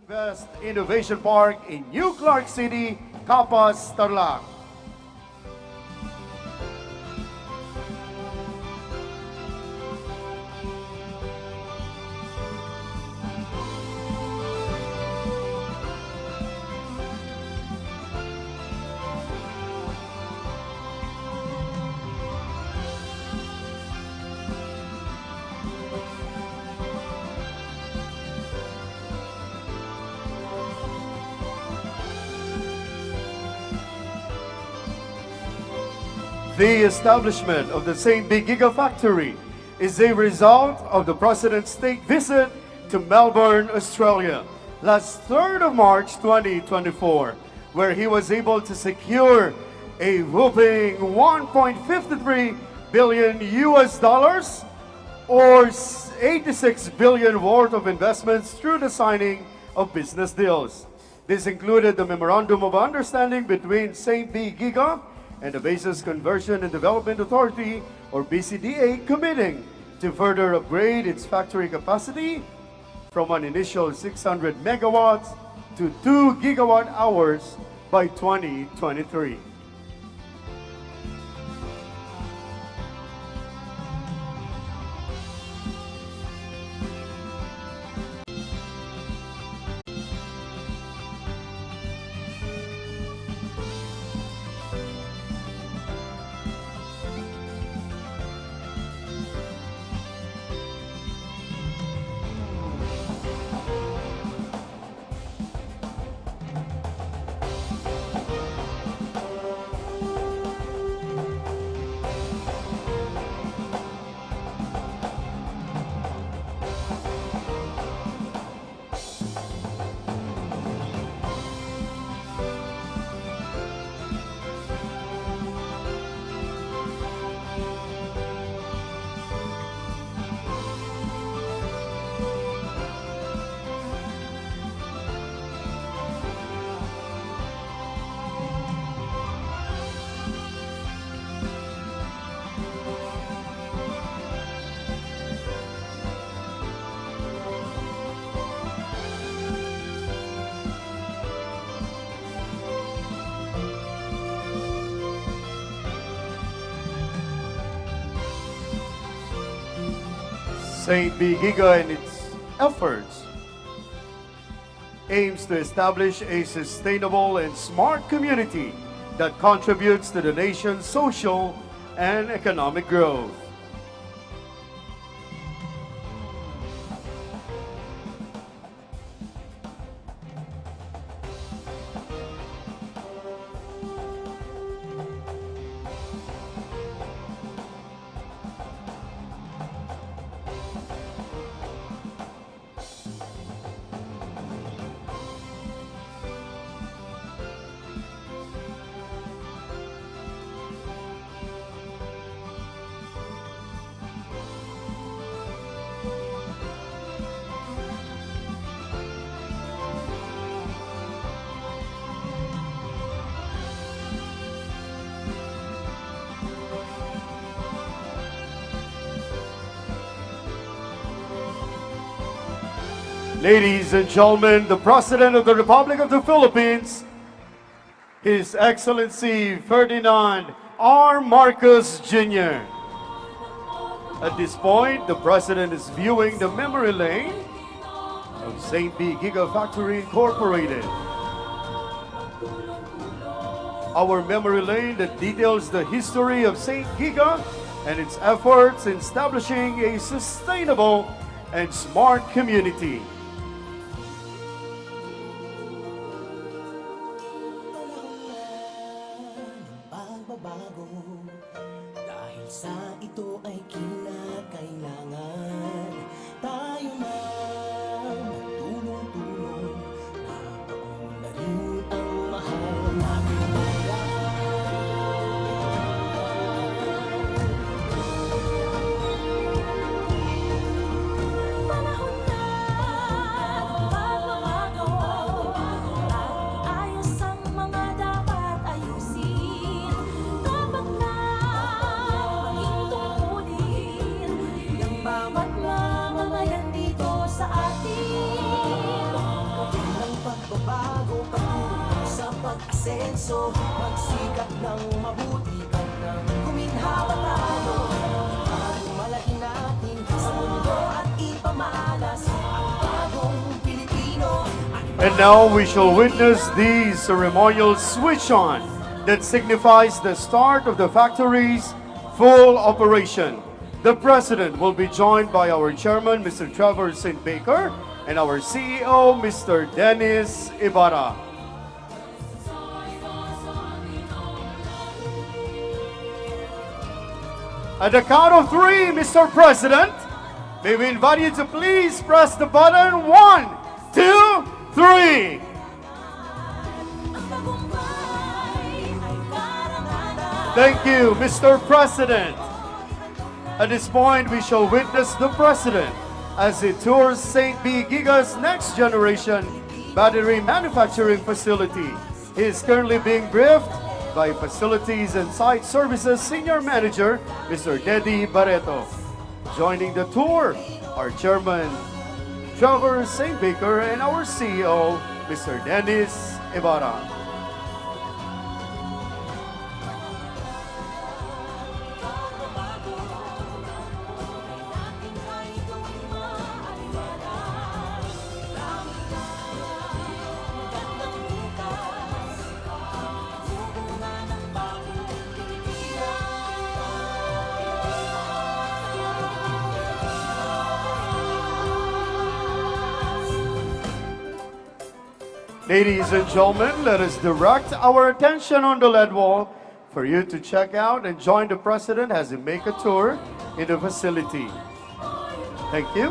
Best Innovation Park in New Clark City, Capas, Tarlac. The establishment of the StB Gigafactory is a result of the President's state visit to Melbourne, Australia, last 3rd of March 2024, where he was able to secure a whopping 1.53 billion US dollars or 86 billion worth of investments through the signing of business deals. This included the Memorandum of Understanding between StB Giga and the Basis Conversion and Development Authority, or BCDA, committing to further upgrade its factory capacity from an initial 600 megawatts to 2 gigawatt hours by 2023. StB Giga and its efforts aims to establish a sustainable and smart community that contributes to the nation's social and economic growth. Ladies and gentlemen, the President of the Republic of the Philippines, His Excellency Ferdinand R. Marcos Jr. At this point, the President is viewing the memory lane of StB Gigafactory Incorporated. Our memory lane that details the history of StB Giga and its efforts in establishing a sustainable and smart community. Dahil sa ito ay kinakailangan tayo na magtulong-tulong na paunlarin ang mahal natin panahon na mag-asenso, magsikap ng mabuti ka nang guminhawa tayo. Malaki natin sa mundo at ipamalas ang bagong Pilipino. And now we shall witness the ceremonial switch on that signifies the start of the factory's full operation. The President will be joined by our Chairman, Mr. Trevor St. Baker, and our CEO, Mr. Dennis Ibarra. At the count of three, Mr. President, may we invite you to please press the button. 1, 2, 3. Thank you, Mr. President. At this point, we shall witness the President as he tours StB Giga's next generation battery manufacturing facility. He is currently being briefed by Facilities and Site Services Senior Manager, Mr. Deddy Barreto. Joining the tour, our Chairman, Trevor St. Baker, and our CEO, Mr. Dennis Ibarra. Ladies and gentlemen, let us direct our attention on the LED wall for you to check out and join the President as he make a tour in the facility. Thank you.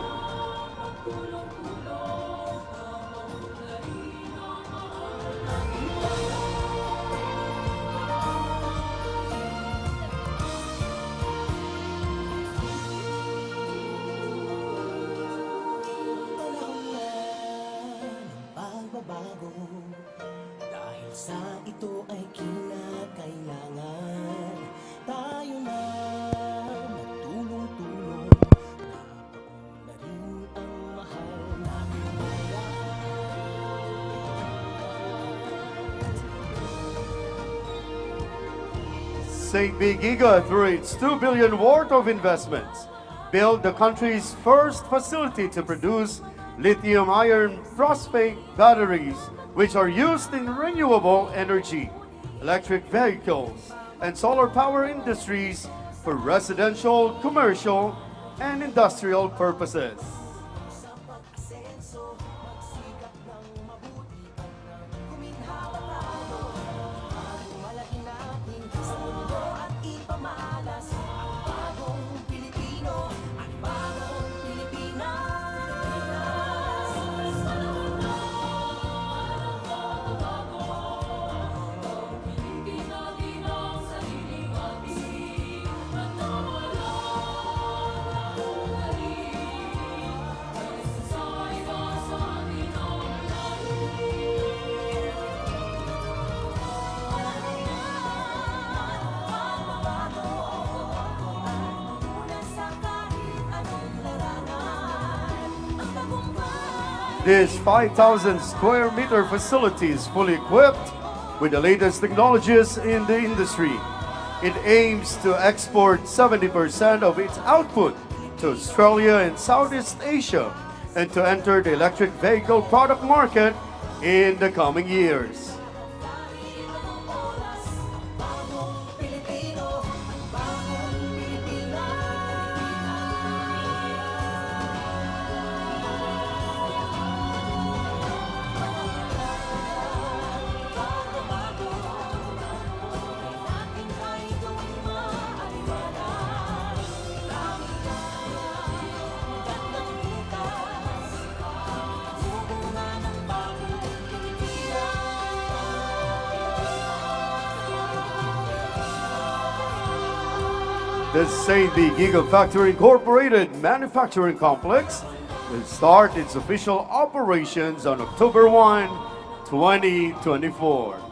Pagbabago, dahil sa ito ay kinakailangan tayo na magtulong-tulong. Nabaon na rin ang mahal natin. StB Giga, through its 2 billion worth of investments, built the country's first facility to produce lithium iron phosphate batteries, which are used in renewable energy, electric vehicles, and solar power industries for residential, commercial, and industrial purposes. This 5,000 square meter facility is fully equipped with the latest technologies in the industry. It aims to export 70% of its output to Australia and Southeast Asia and to enter the electric vehicle product market in the coming years. The StB Gigafactory Incorporated Manufacturing Complex will start its official operations on October 1, 2024.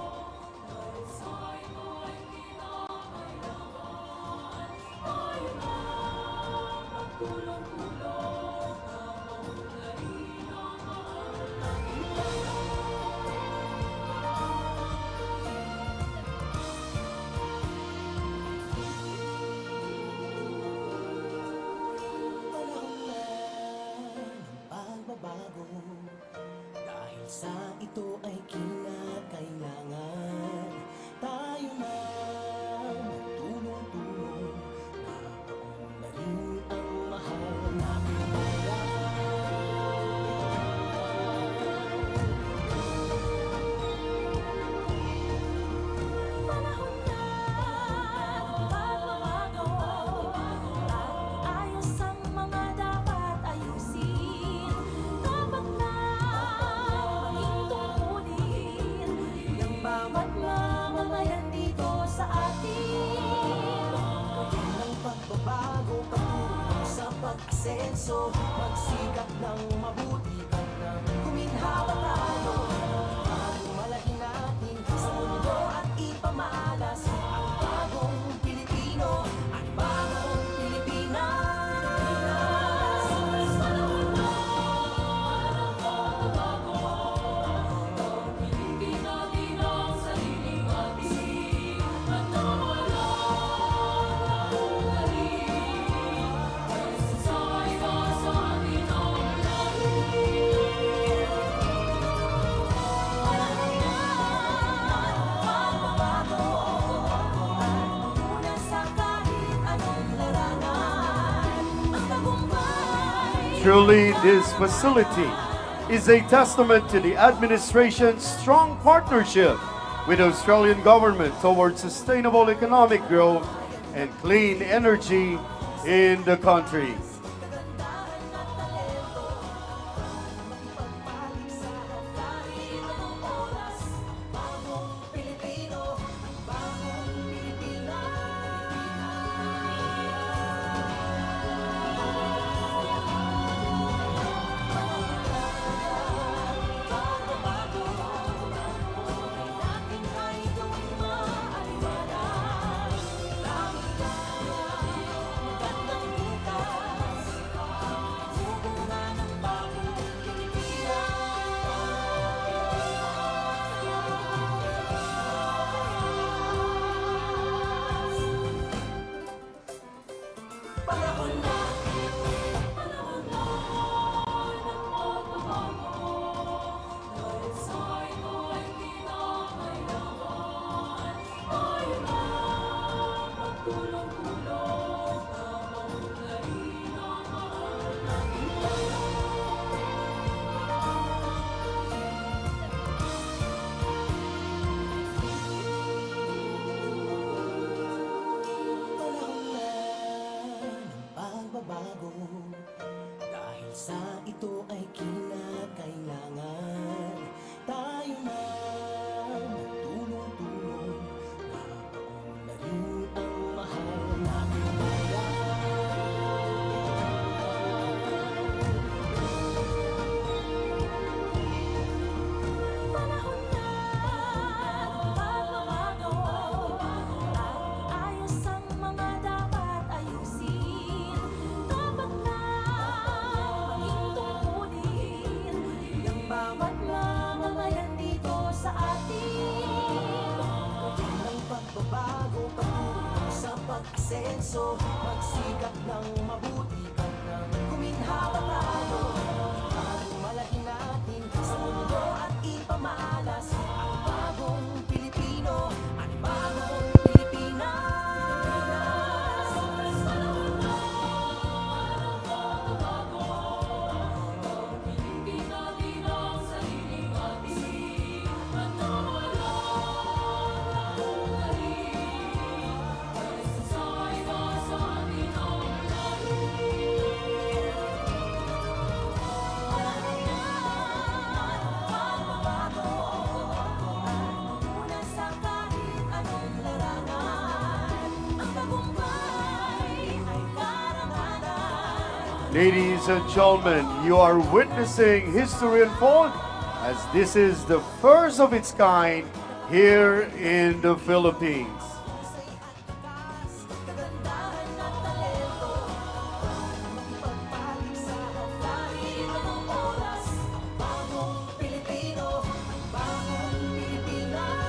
sa ito ay kinakailangan tayo na magtulong-tulong. Napaunlarin ang mahal nating bayan. Panahon na magbabago at ayos ang mga dapat ayusin. Dapat na maging tungkulin ng bawat mamamayan dito sa atin. Gawin ang pagbabago patungo sa pag-asenso, magsikap ng mabuti at nang guminhawa tayo. Malaki natin sa mundo at ipamalas ang bagong Pilipino at bagong Pilipinas. Panahon na magbabago, pilitin natin ang sariling ating at nawala ng galing. Sasakay ka sa atin ang lalim. Panahon na magbabago at muna sa kahit anong larangan ang tagumpay. Truly, this facility is a testament to the administration's strong partnership with the Australian government towards sustainable economic growth and clean energy in the country. Kagandahan at talento, makipagpalig sa kahit anong oras. Bagong Pilipino, bagong Pilipinas. Pagbabago, buhay natin ay gawing maaliwanag. Magandang bukas, sumunga ng bagong Pilipinas. Panahon na magbabago, dahil sa ito ay kinakailangan tayo na magtulong-tulong. Napaunlarin ang mahal nating bayan. Panahon na ng pagbabago, dahil sa ito ay kinakailangan tayo na magtulong-tulong. Napaunlarin ang mahal nating bayan. Panahon na magbabago at ayos ang mga dapat ayusin. Dapat na maging tungkulin ng bawat mamamayan dito sa atin. Gawin ang pagbabago patungo sa pag-asenso, magsikap ng mabuti at nang guminhawa tayo. Malaki natin sa mundo at ipamalas ang bagong Pilipino at bagong Pilipinas. Panahon na magbabago, pilitin natin ang sariling ating at nawala ng galing. Sasakay ka sa atin ang lalim. Panahon na magbabago at muna sa kahit anong larangan ang tagumpay ay karangalan. Ladies and gentlemen, you are witnessing history unfold as this is the first of its kind here in the Philippines. Kagandahan at talento, makipagpalig sa kahit anong oras. Bagong Pilipino, bagong Pilipinas.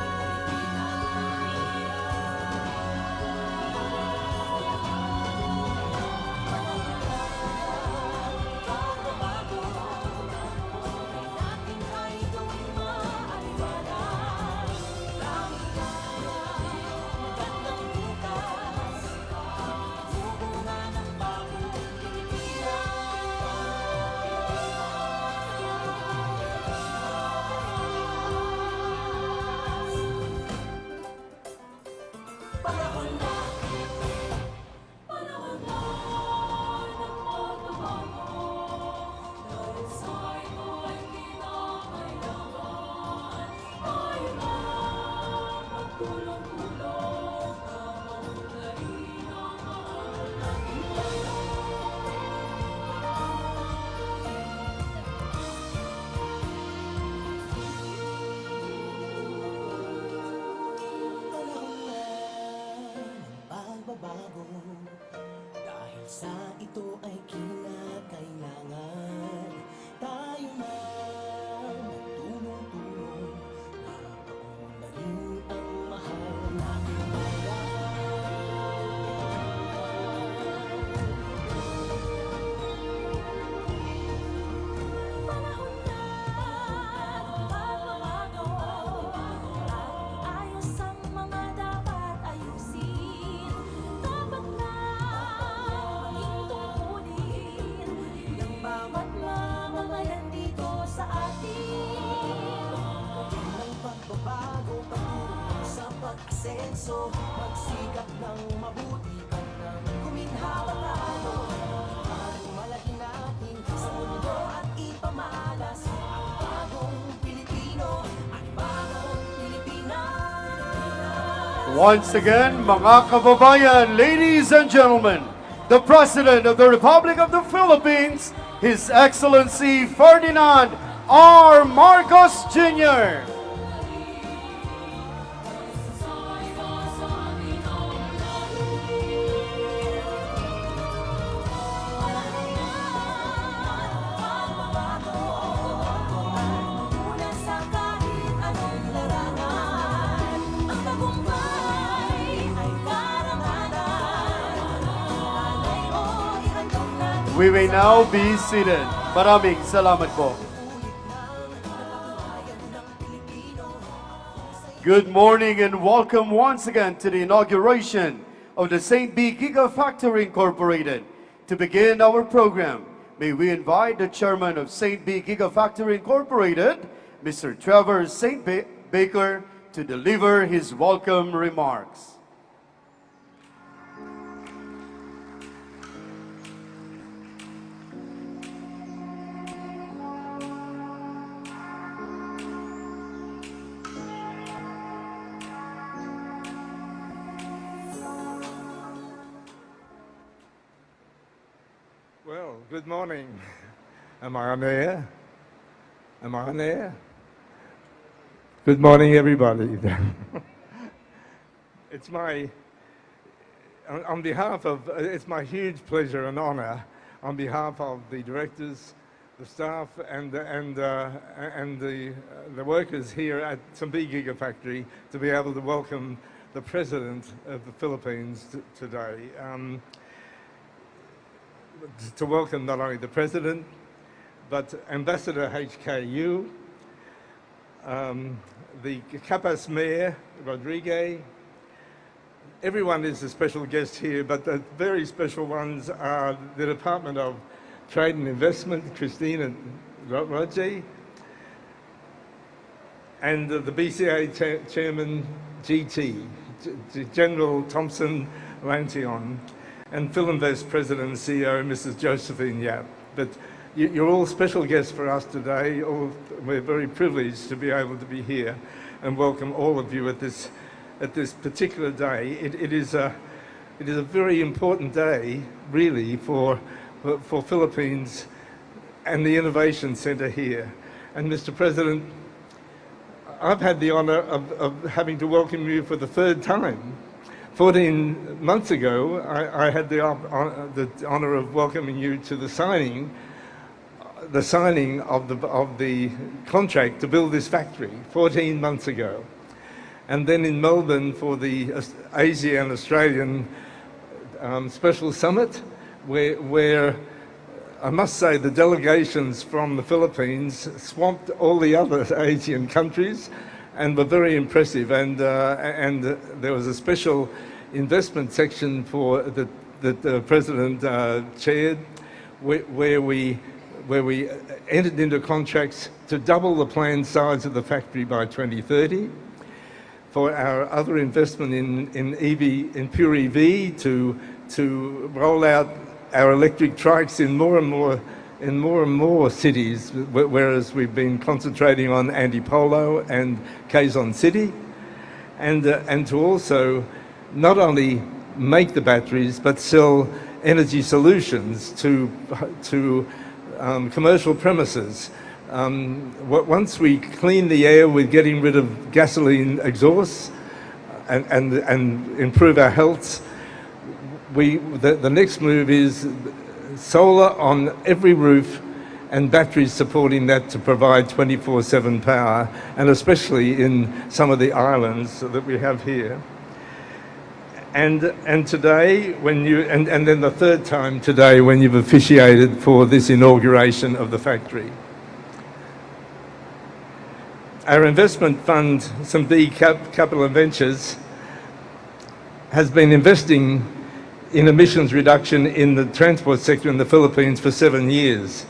Once again, mga kababayan, ladies and gentlemen, the President of the Republic of the Philippines, His Excellency Ferdinand R. Marcos Jr. We may now be seated. Maraming salamat po. Good morning and welcome once again to the inauguration of the StB Gigafactory Incorporated. To begin our program, may we invite the chairman of StB Gigafactory Incorporated, Mr. Trevor St. Baker, to deliver his welcome remarks. Well, good morning. Am I on air? Am I on air? Good morning, everybody. It's my, on behalf of, it's my huge pleasure and honor on behalf of the directors, the staff, and the workers here at StB Gigafactory to be able to welcome the President of the Philippines today. To welcome not only the President, but Ambassador HKU, the Capas Mayor, Rodriguez. Everyone is a special guest here, but the very special ones are the Department of Trade and Investment, Christine and Roger, and the BCA Chairman, GT, General Thompson Lantion, and Philinvest President and CEO, Mrs. Josephine Yap. But you're all special guests for us today. We're very privileged to be able to be here and welcome all of you at this particular day. It is a very important day, really, for Philippines and the Innovation Centre here. And Mr. President, I've had the honour of having to welcome you for the third time. 14 months ago, I had the honour of welcoming you to the signing of the contract to build this factory 14 months ago, and then in Melbourne for the ASEAN Australian Special Summit, where I must say the delegations from the Philippines swamped all the other Asian countries and were very impressive, and there was a special investment section for that the President chaired, where we entered into contracts to double the planned size of the factory by 2030. For our other investment in pure EV to roll out our electric trikes in more and more cities, whereas we've been concentrating on Antipolo and Quezon City, and to also not only make the batteries but sell energy solutions to commercial premises. Once we clean the air with getting rid of gasoline exhausts and improve our health, the next move is solar on every roof and batteries supporting that to provide 24/7 power, and especially in some of the islands that we have here. And today, and then the third time today when you've officiated for this inauguration of the factory. Our investment fund, StB Capital Ventures, has been investing in emissions reduction in the transport sector in the Philippines for 7 years,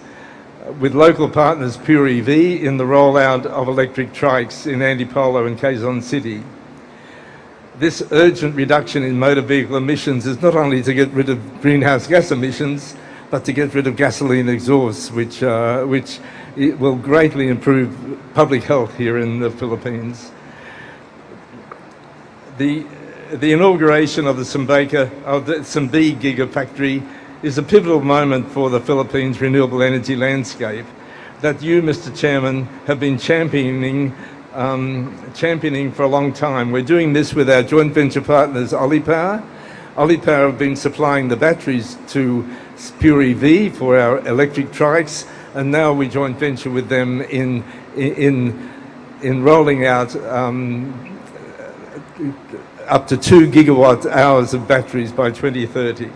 with local partners Pure EV in the rollout of electric trikes in Antipolo and Quezon City. This urgent reduction in motor vehicle emissions is not only to get rid of greenhouse gas emissions, but to get rid of gasoline exhausts, which will greatly improve public health here in the Philippines. the inauguration of the StB Gigafactory is a pivotal moment for the Philippines' renewable energy landscape that you, Mr. Chairman, have been championing for a long time. We're doing this with our joint venture partners, Olipower. Olipower have been supplying the batteries to Pure EV for our electric trikes, and now we joint venture with them in rolling out up to 2 gigawatt hours of batteries by 2030.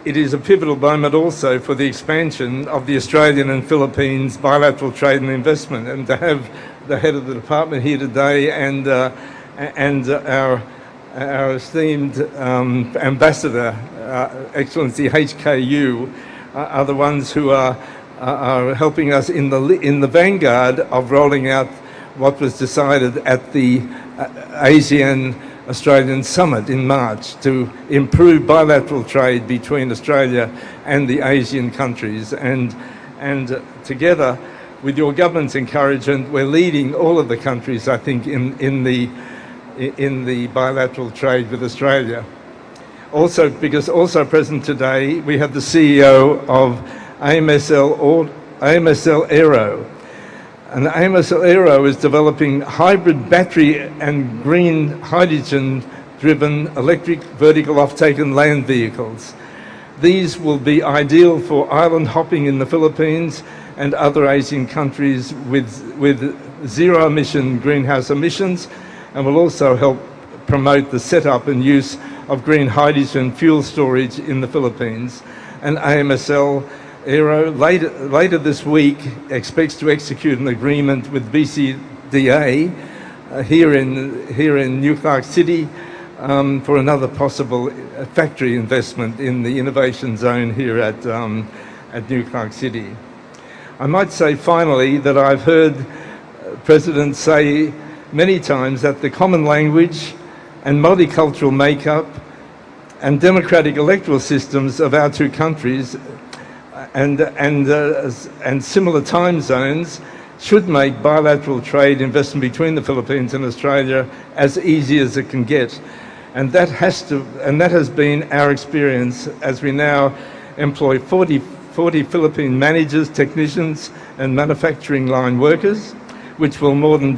It is a pivotal moment also for the expansion of the Australian and Philippines bilateral trade and investment, and to have the head of the department here today and our esteemed ambassador, Excellency HKU, are the ones who are helping us in the vanguard of rolling out what was decided at the ASEAN Australian Summit in March to improve bilateral trade between Australia and the Asian countries. And together, with your government's encouragement, we're leading all of the countries, I think, in the bilateral trade with Australia. Also, because also present today, we have the CEO of AMSL Aero. And AMSL Aero is developing hybrid battery and green hydrogen-driven electric vertical offtake and land vehicles. These will be ideal for island hopping in the Philippines and other Asian countries with zero-emission greenhouse emissions, and will also help promote the setup and use of green hydrogen fuel storage in the Philippines. And AMSL Aero later this week expects to execute an agreement with BCDA here in New Clark City for another possible factory investment in the innovation zone here at New Clark City. I might say finally that I've heard President say many times that the common language and multicultural makeup and democratic electoral systems of our two countries and similar time zones should make bilateral trade investment between the Philippines and Australia as easy as it can get. And that has been our experience as we now employ 40 Philippine managers, technicians and manufacturing line workers, which will more than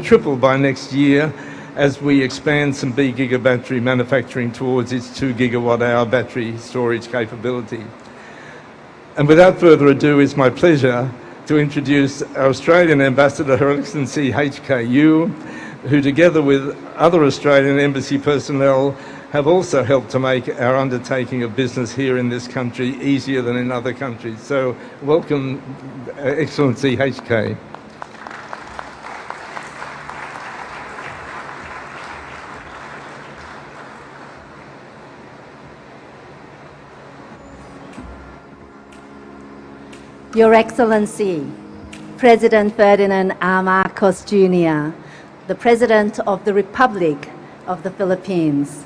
triple by next year as we expand StB Gigafactory manufacturing towards its 2 gigawatt hour battery storage capability. And without further ado, it's my pleasure to introduce our Australian Ambassador, Her Excellency HKU, who together with other Australian embassy personnel have also helped to make our undertaking of business here in this country easier than in other countries. So welcome, Excellency HK. Your Excellency, President Ferdinand R. Marcos Jr., the President of the Republic of the Philippines,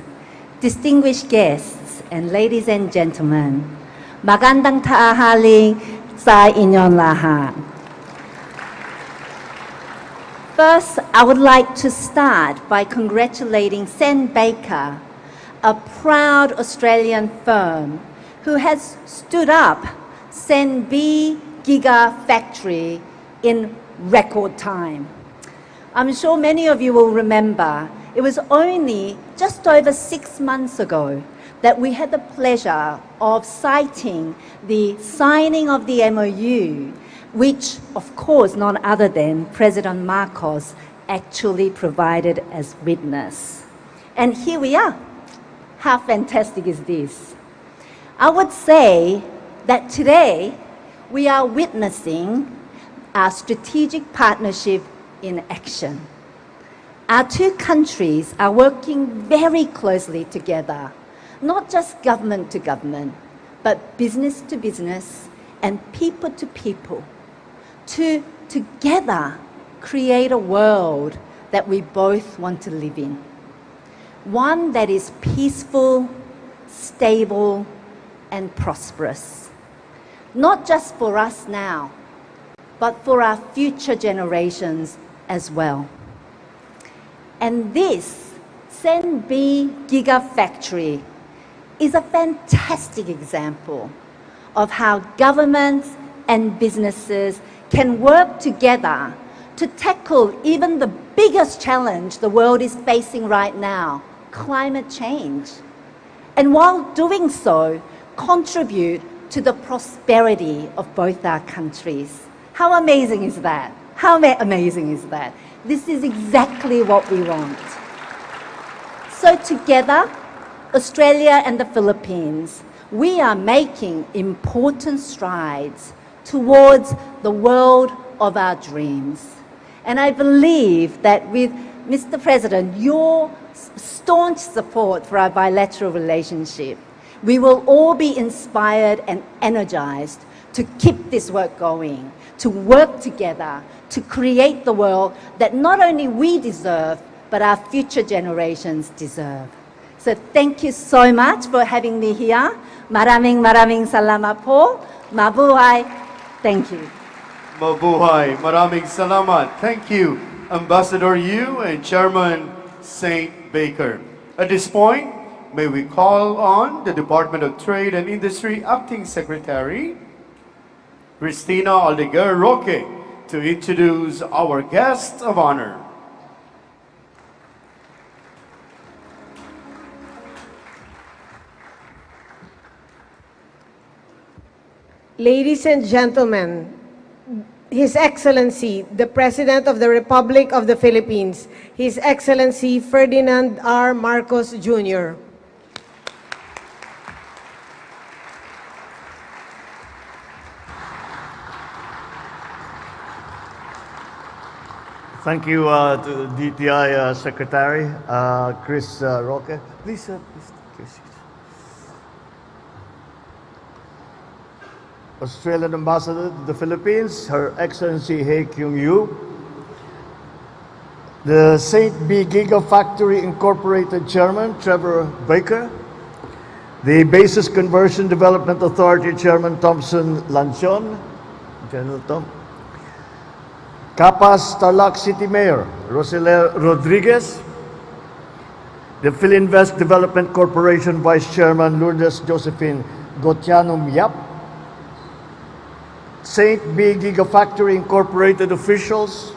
distinguished guests, and ladies and gentlemen, magandang tanghali sa inyong lahat. First, I would like to start by congratulating Sen Baker, a proud Australian firm who has stood up StB Gigafactory in record time. I'm sure many of you will remember it was only just over 6 months ago that we had the pleasure of citing the signing of the MOU, which of course none other than President Marcos actually provided as witness. And here we are. How fantastic is this? I would say that today we are witnessing our strategic partnership in action. Our two countries are working very closely together, not just government to government, but business to business and people to people, to together create a world that we both want to live in. One that is peaceful, stable, and prosperous. Not just for us now, but for our future generations as well. And this StB Gigafactory is a fantastic example of how governments and businesses can work together to tackle even the biggest challenge the world is facing right now, climate change. And while doing so, contribute to the prosperity of both our countries. How amazing is that? How amazing is that? This is exactly what we want. So together, Australia and the Philippines, we are making important strides towards the world of our dreams. And I believe that with Mr. President, your staunch support for our bilateral relationship, we will all be inspired and energized to keep this work going, to work together, to create the world that not only we deserve, but our future generations deserve. So thank you so much for having me here. Maraming salamat po. Mabuhay. Thank you. Mabuhay. Maraming salamat. Thank you, Ambassador Yu and Chairman St. Baker. At this point, may we call on the Department of Trade and Industry Acting Secretary, Cristina Aldeguer Roque, to introduce our guest of honor. Ladies and gentlemen, His Excellency, the President of the Republic of the Philippines, His Excellency Ferdinand R. Marcos Jr. Thank you to the DTI Secretary, Chris Roque. Please take your seat. Australian Ambassador to the Philippines, Her Excellency He Kyung Yu, the StB Gigafactory Incorporated Chairman, Trevor Baker, the Basis Conversion Development Authority Chairman, Thompson Lanchon, General Tom, Capas Tarlac City Mayor, Rosela Rodriguez, the Philinvest Development Corporation Vice Chairman, Lourdes Josephine Gotianum Yap, StB Gigafactory Incorporated officials,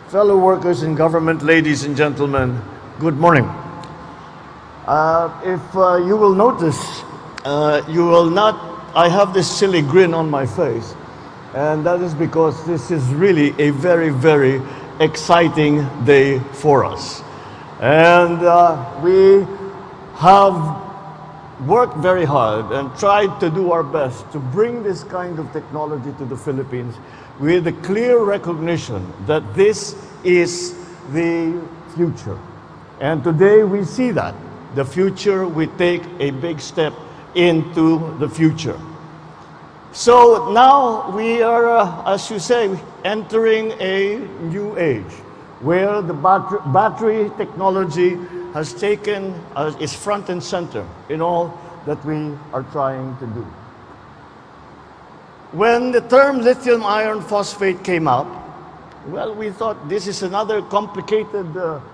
fellow workers in government, ladies and gentlemen, good morning. If you will notice, I have this silly grin on my face, and that is because this is really a very, very exciting day for us. And we have worked very hard and tried to do our best to bring this kind of technology to the Philippines with a clear recognition that this is the future. And today we see that. The future, we take a big step into the future. So now we are, as you say, entering a new age where the battery technology has taken, is front and center in all that we are trying to do. When the term lithium iron phosphate came out, well, we thought this is another complicated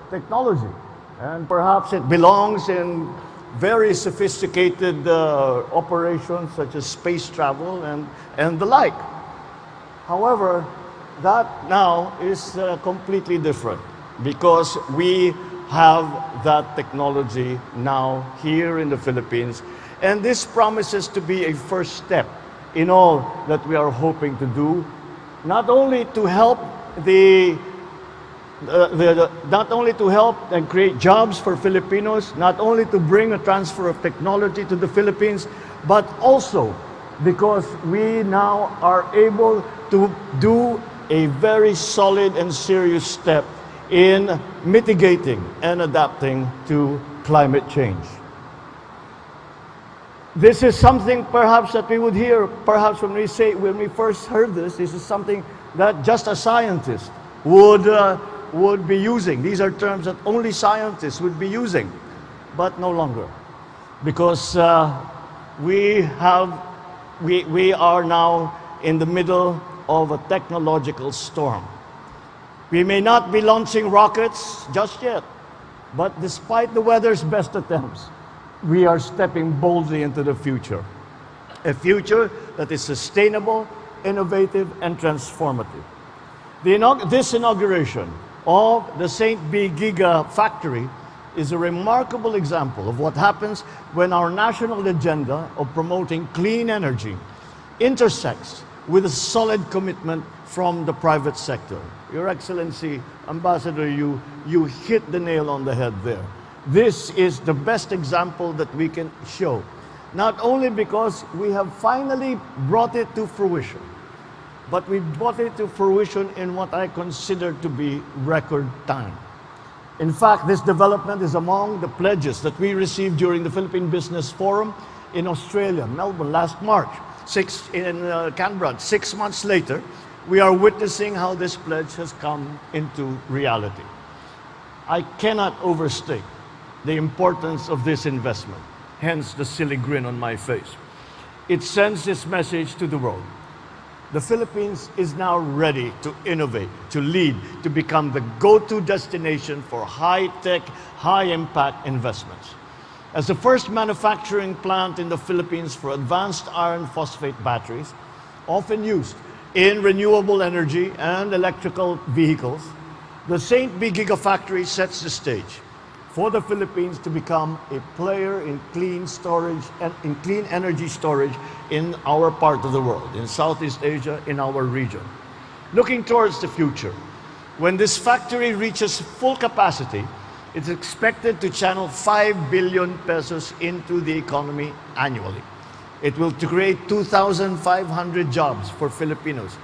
technology, and perhaps it belongs in very sophisticated operations such as space travel and the like. However, that now is completely different because we have that technology now here in the Philippines, and this promises to be a first step in all that we are hoping to do, not only to help not only to help and create jobs for Filipinos, not only to bring a transfer of technology to the Philippines, but also because we now are able to do a very solid and serious step in mitigating and adapting to climate change. This is something perhaps that we would hear, perhaps when we first heard this is something that just a scientist would be using. These are terms that only scientists would be using, but no longer. Because we are now in the middle of a technological storm. We may not be launching rockets just yet, but despite the weather's best attempts, we are stepping boldly into the future. A future that is sustainable, innovative, and transformative. This inauguration of the StB Gigafactory is a remarkable example of what happens when our national agenda of promoting clean energy intersects with a solid commitment from the private sector. Your Excellency, Ambassador, you hit the nail on the head there. This is the best example that we can show, not only because we have finally brought it to fruition, but we brought it to fruition in what I consider to be record time. In fact, this development is among the pledges that we received during the Philippine Business Forum in Australia, Melbourne, last March, in Canberra. 6 months later, we are witnessing how this pledge has come into reality. I cannot overstate the importance of this investment, hence the silly grin on my face. It sends this message to the world. The Philippines is now ready to innovate, to lead, to become the go-to destination for high-tech, high-impact investments. As the first manufacturing plant in the Philippines for advanced iron phosphate batteries, often used in renewable energy and electrical vehicles, the StB Gigafactory sets the stage for the Philippines to become a player in clean storage and in clean energy storage in our part of the world, in Southeast Asia, in our region. Looking towards the future, when this factory reaches full capacity, it's expected to channel 5 billion pesos into the economy annually. It will create 2,500 jobs for Filipinos.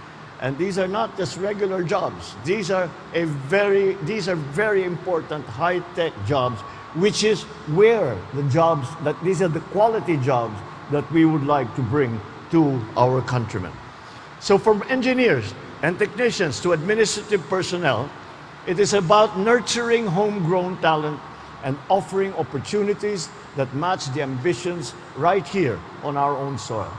And these are not just regular jobs. These are very important high-tech jobs, which is where these are the quality jobs that we would like to bring to our countrymen. So from engineers and technicians to administrative personnel, it is about nurturing homegrown talent and offering opportunities that match the ambitions right here on our own soil.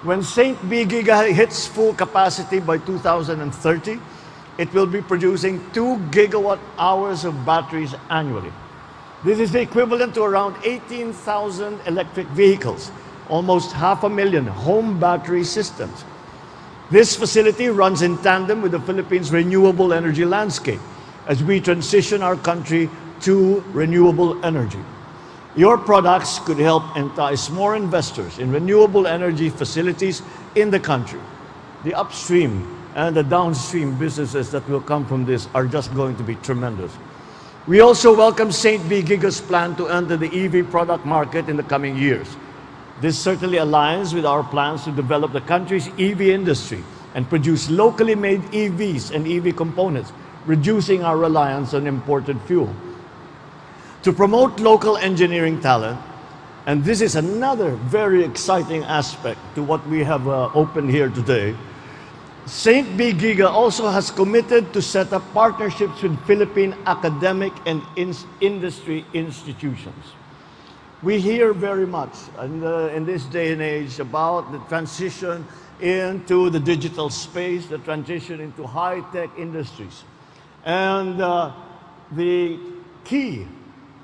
When StB Giga hits full capacity by 2030, it will be producing 2 gigawatt hours of batteries annually. This is the equivalent to around 18,000 electric vehicles, almost 500,000 home battery systems. This facility runs in tandem with the Philippines' renewable energy landscape as we transition our country to renewable energy. Your products could help entice more investors in renewable energy facilities in the country. The upstream and the downstream businesses that will come from this are just going to be tremendous. We also welcome StB Giga's plan to enter the EV product market in the coming years. This certainly aligns with our plans to develop the country's EV industry and produce locally made EVs and EV components, reducing our reliance on imported fuel. To promote local engineering talent, and this is another very exciting aspect to what we have opened here today, StB Giga also has committed to set up partnerships with Philippine academic and industry institutions. We hear very much in this day and age about the transition into the digital space, the transition into high-tech industries. And the key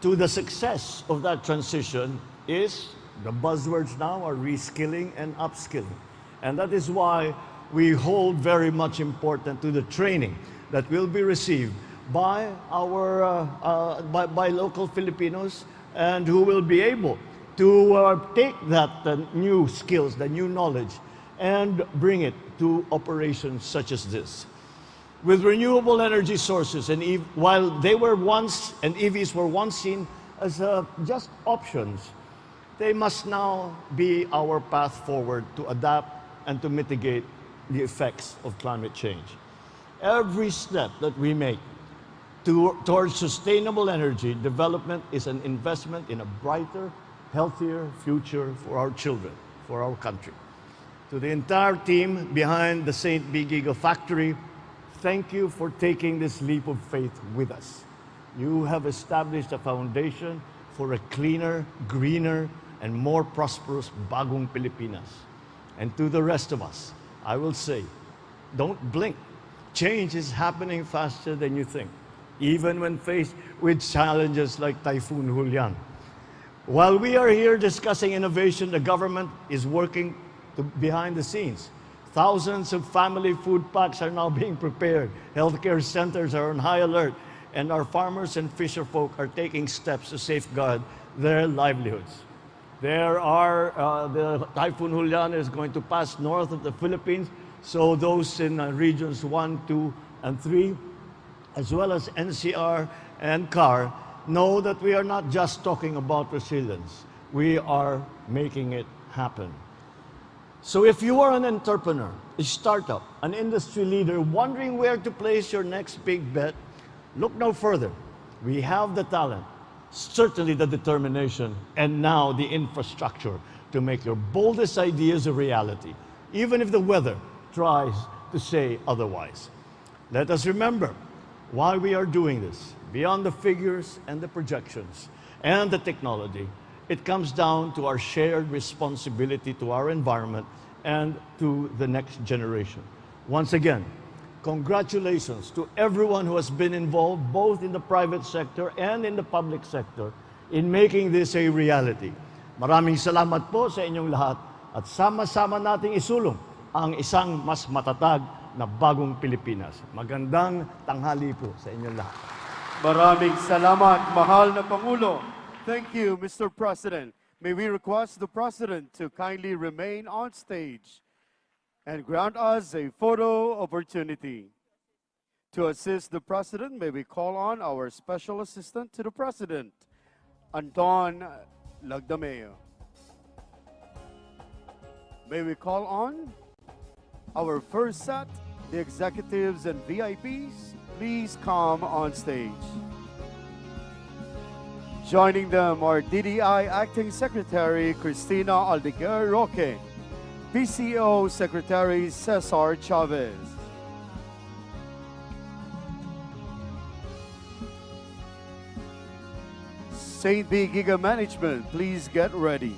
to the success of that transition is, the buzzwords now are reskilling and upskilling. And that is why we hold very much important to the training that will be received by our by local Filipinos, and who will be able to take that new skills, the new knowledge, and bring it to operations such as this. With renewable energy sources, and while they were once, and EVs were once seen as just options, they must now be our path forward to adapt and to mitigate the effects of climate change. Every step that we make towards sustainable energy development is an investment in a brighter, healthier future for our children, for our country. To the entire team behind the StB Gigafactory, thank you for taking this leap of faith with us. You have established a foundation for a cleaner, greener, and more prosperous Bagong Pilipinas. And to the rest of us, I will say, don't blink. change is happening faster than you think, even when faced with challenges like Typhoon Julian. While we are here discussing innovation, the government is working behind the scenes. Thousands of family food packs are now being prepared. Healthcare centers are on high alert, and our farmers and fisherfolk are taking steps to safeguard their livelihoods. The Typhoon Julian is going to pass north of the Philippines, so those in regions 1, 2, and 3, as well as NCR and CAR, know that we are not just talking about resilience. We are making it happen. So if you are an entrepreneur, a startup, an industry leader wondering where to place your next big bet, look no further. We have the talent, certainly the determination, and now the infrastructure to make your boldest ideas a reality, even if the weather tries to say otherwise. Let us remember why we are doing this. Beyond the figures and the projections and the technology, it comes down to our shared responsibility to our environment and to the next generation. Once again, congratulations to everyone who has been involved both in the private sector and in the public sector in making this a reality. Maraming salamat po sa inyong lahat at sama-sama nating isulong ang isang mas matatag na bagong Pilipinas. Magandang tanghali po sa inyong lahat. Maraming salamat, mahal na Pangulo. Thank you, Mr. President. May we request the President to kindly remain on stage and grant us a photo opportunity. To assist the President, may we call on our Special Assistant to the President, Anton Lagdameo. May we call on our first set, the executives and VIPs. Please come on stage. Joining them are DDI Acting Secretary Cristina Aldeguer Roque, PCO Secretary Cesar Chavez, StB Giga Management, please get ready.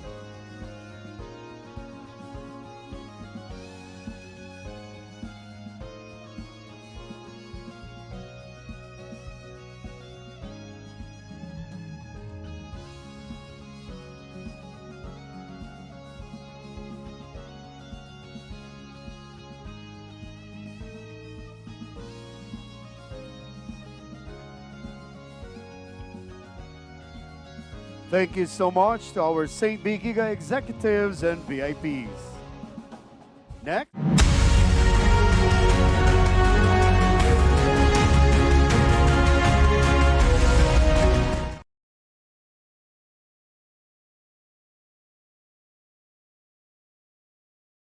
Thank you so much to our StB Giga executives and VIPs. Next.